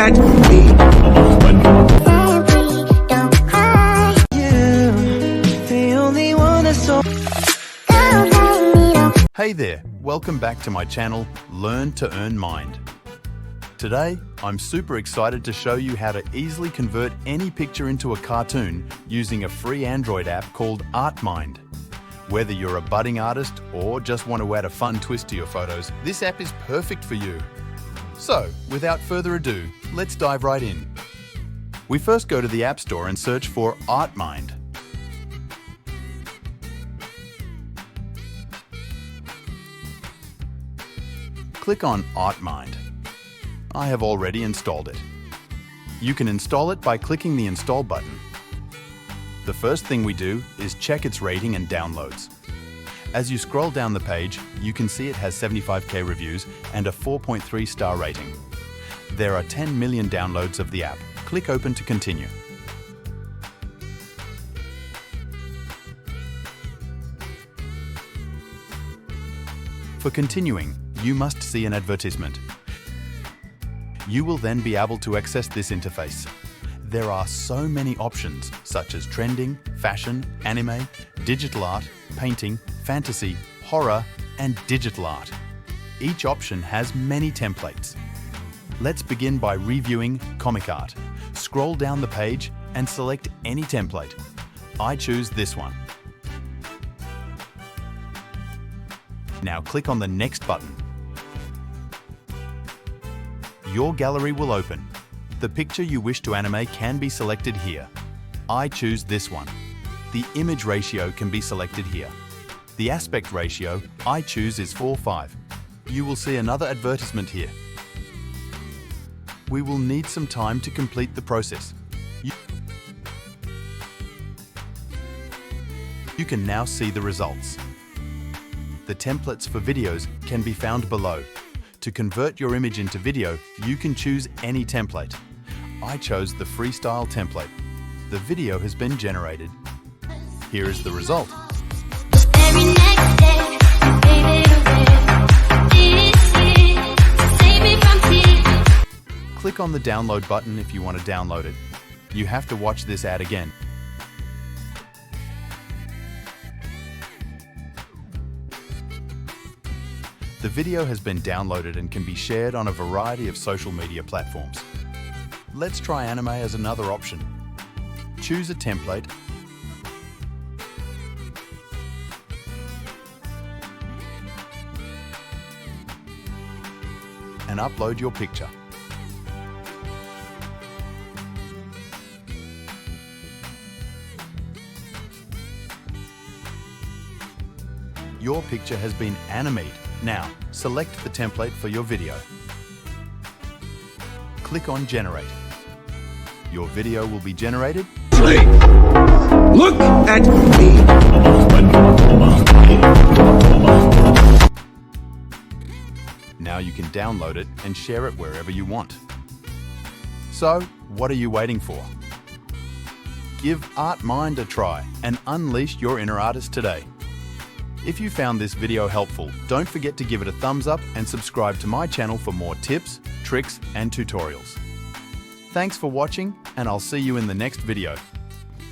at me. Hey there, welcome back to my channel, Learn to Earn Mind. Today, I'm super excited to show you how to easily convert any picture into a cartoon using a free Android app called ArtMind. Whether you're a budding artist or just want to add a fun twist to your photos, this app is perfect for you. So, without further ado, let's dive right in. We first go to the App Store and search for ArtMind. Click on ArtMind. I have already installed it. You can install it by clicking the Install button. The first thing we do is check its rating and downloads. As you scroll down the page, you can see it has 75k reviews and a 4.3 star rating. There are 10 million downloads of the app. Click Open to continue. For continuing, you must see an advertisement. You will then be able to access this interface. There are so many options such as trending, fashion, anime, digital art, painting, fantasy, horror, and digital art. Each option has many templates. Let's begin by reviewing comic art. Scroll down the page and select any template. I choose this one. Now click on the Next button. Your gallery will open. The picture you wish to animate can be selected here. I choose this one. The image ratio can be selected here. The aspect ratio I choose is 4:5. You will see another advertisement here. We will need some time to complete the process. You can now see the results. The templates for videos can be found below. To convert your image into video, you can choose any template. I chose the freestyle template. The video has been generated. Here is the result. Click on the download button if you want to download it. You have to watch this ad again. The video has been downloaded and can be shared on a variety of social media platforms. Let's try anime as another option. Choose a template and upload your picture. Your picture has been animated. Now, select the template for your video. Click on Generate. Your video will be generated. Look at me. Now you can download it and share it wherever you want. So, what are you waiting for? Give ArtMind a try and unleash your inner artist today. If you found this video helpful, don't forget to give it a thumbs up and subscribe to my channel for more tips, tricks, and tutorials. Thanks for watching, and I'll see you in the next video.